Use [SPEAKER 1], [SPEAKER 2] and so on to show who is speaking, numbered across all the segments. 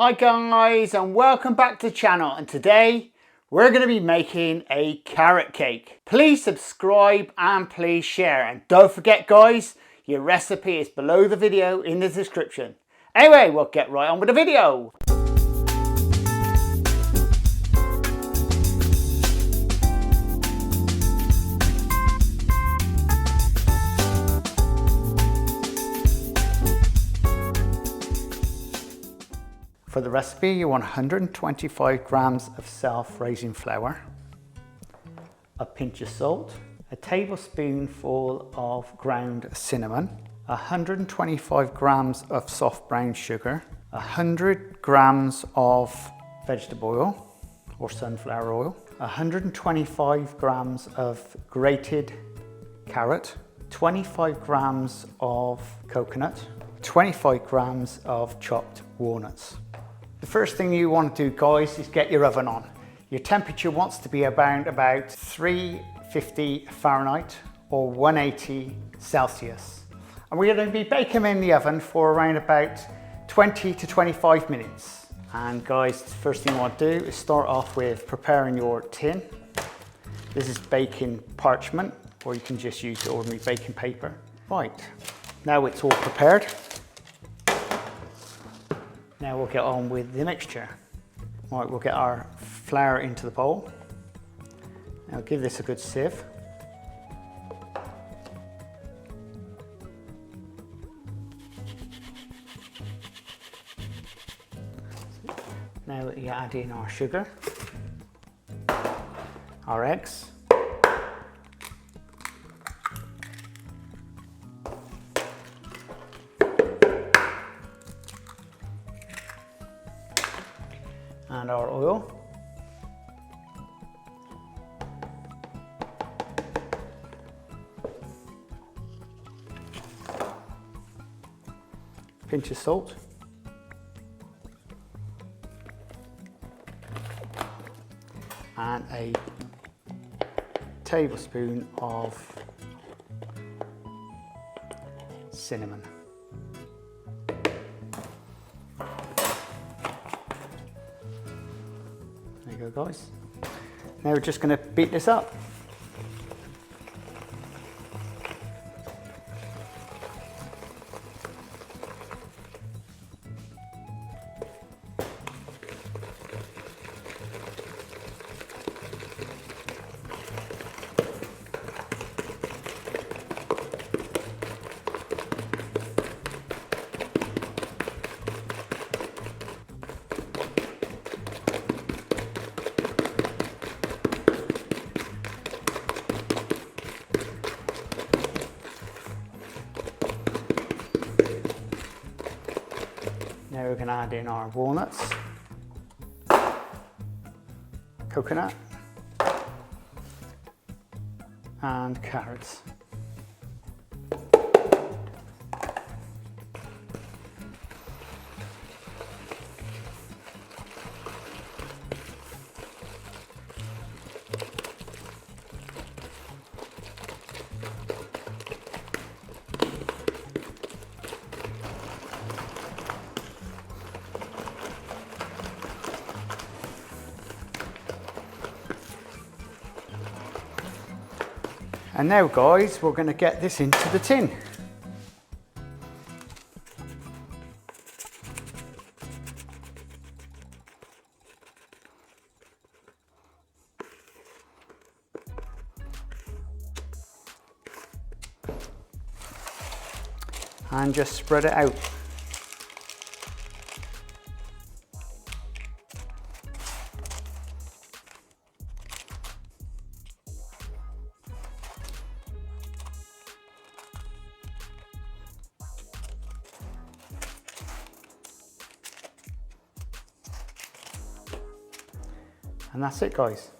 [SPEAKER 1] Hi guys, and welcome back to the channel, and today we're going to be making a carrot cake. Please subscribe and please share, and don't forget guys, your recipe is below the video in the description. Anyway, we'll get right on with the video. For the recipe, you want 125 grams of self-raising flour, a pinch of salt, a tablespoonful of ground cinnamon, 125 grams of soft brown sugar, 100 grams of vegetable oil or sunflower oil, 125 grams of grated carrot, 25 grams of coconut, 25 grams of chopped walnuts. The first thing you want to do guys is get your oven on. Your temperature wants to be around about 350 Fahrenheit or 180 Celsius. And we're going to be baking them in the oven for around about 20 to 25 minutes. And guys, the first thing you want to do is start off with preparing your tin. This is baking parchment, or you can just use ordinary baking paper. Right, now it's all prepared. Now we'll get on with the mixture. Right, we'll get our flour into the bowl. Now give this a good sieve. Now you add in our sugar, our eggs, and our oil. Pinch of salt. And a tablespoon of cinnamon. There you go guys. Now we're just going to beat this up. Now we're going to add in our walnuts, coconut, and carrots. And now guys, we're going to get this into the tin. And just spread it out. And that's it guys.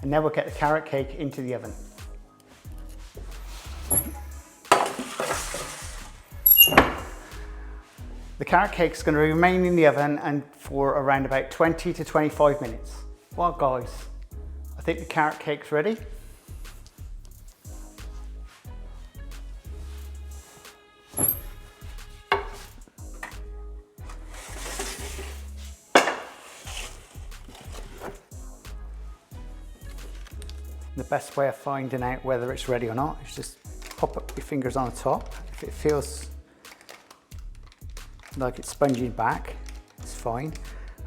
[SPEAKER 1] And now we'll get the carrot cake into the oven. The carrot cake is going to remain in the oven and for around about 20 to 25 minutes. Well guys, I think the carrot cake's ready. The best way of finding out whether it's ready or not is just pop up your fingers on the top. If it feels like it's sponging back, it's fine.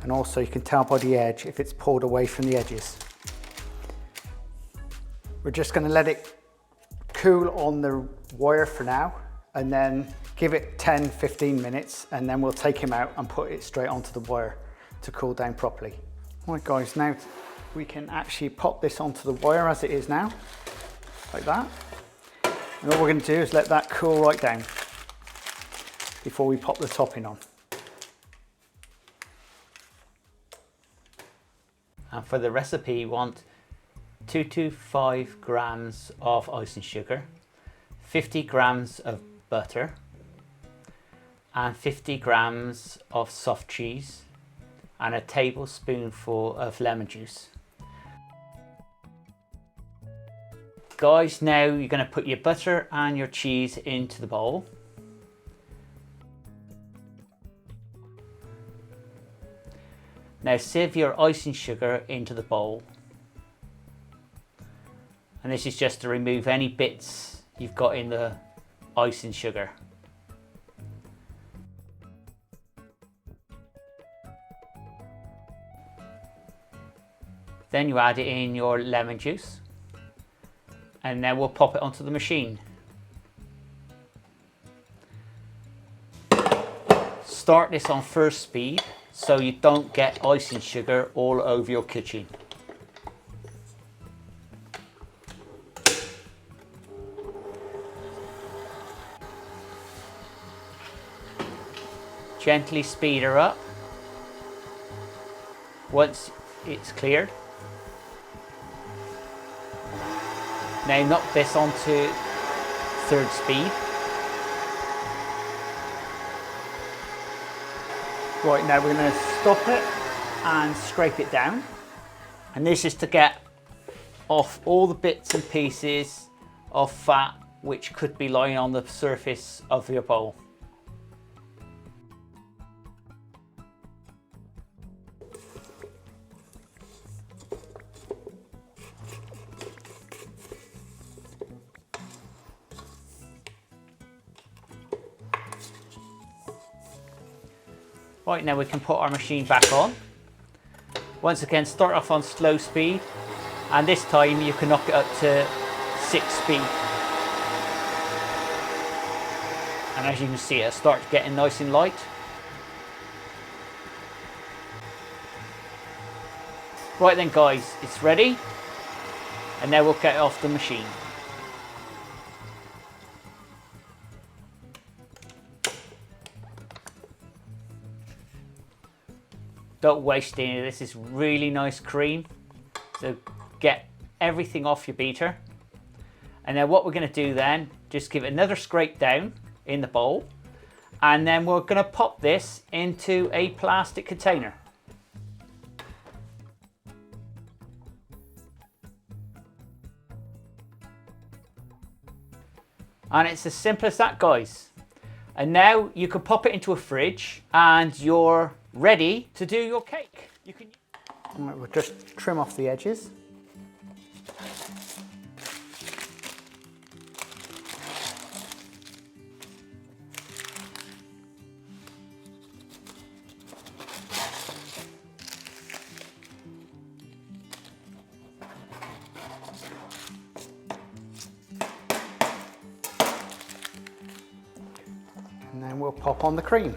[SPEAKER 1] And also you can tell by the edge if it's pulled away from the edges. We're just going to let it cool on the wire for now, and then give it 10-15 minutes, and then we'll take him out and put it straight onto the wire to cool down properly. Right guys, now we can actually pop this onto the wire as it is now, like that. And all we're going to do is let that cool right down before we pop the topping on.
[SPEAKER 2] And for the recipe, you want 2 to 5 grams of icing sugar, 50 grams of butter, and 50 grams of soft cheese, and a tablespoonful of lemon juice. Guys, now you're going to put your butter and your cheese into the bowl. Now sieve your icing sugar into the bowl. And this is just to remove any bits you've got in the icing sugar. Then you add in your lemon juice, and then we'll pop it onto the machine. Start this on first speed so you don't get icing sugar all over your kitchen. Gently speed her up once it's cleared. Now knock this onto third speed.
[SPEAKER 1] Right, now we're going to stop it and scrape it down.
[SPEAKER 2] And this is to get off all the bits and pieces of fat which could be lying on the surface of your bowl. Right, now we can put our machine back on. Once again, start off on slow speed, and this time you can knock it up to 6 speed. And as you can see, it starts getting nice and light. Right then guys, it's ready, and now we'll get it off the machine. Don't waste any of this. Is really nice cream. So get everything off your beater. And then what we're going to do then, just give it another scrape down in the bowl. And then we're going to pop this into a plastic container. And it's as simple as that, guys. And now you can pop it into a fridge and you're ready to do your cake. You can.
[SPEAKER 1] We'll just trim off the edges. And then we'll pop on the cream.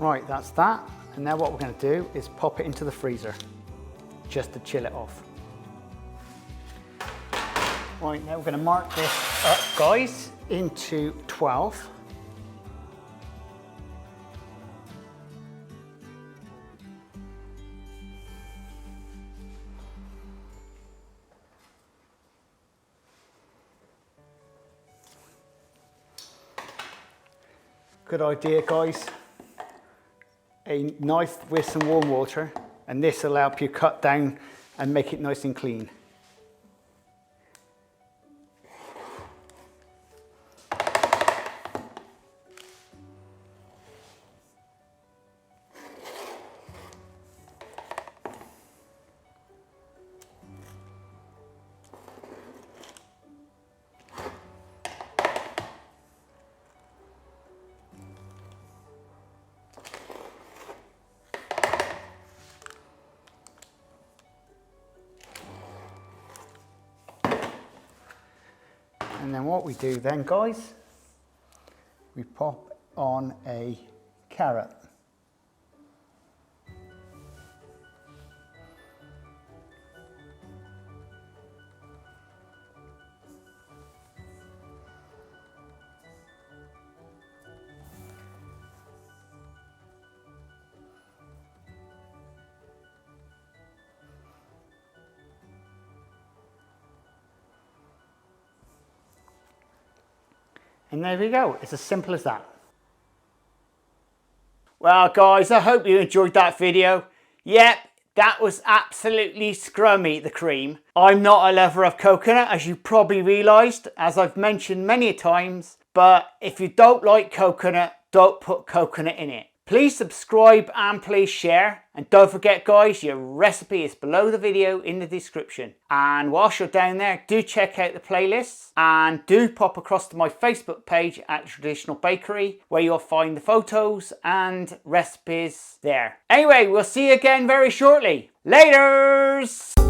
[SPEAKER 1] Right, that's that. And now what we're going to do is pop it into the freezer just to chill it off. Right, now we're going to mark this up, guys, into 12. Good idea, guys. A knife with some warm water, and this will help you cut down and make it nice and clean. And then what we do then, guys, we pop on a carrot. And there we go, it's as simple as that. Well guys, I hope you enjoyed that video. Yep, that was absolutely scrummy, the cream. I'm not a lover of coconut, as you probably realised, as I've mentioned many times. But if you don't like coconut, don't put coconut in it. Please subscribe and please share. And don't forget guys, your recipe is below the video in the description. And whilst you're down there, do check out the playlists and do pop across to my Facebook page at Traditional Bakery, where you'll find the photos and recipes there. Anyway, we'll see you again very shortly. Laters!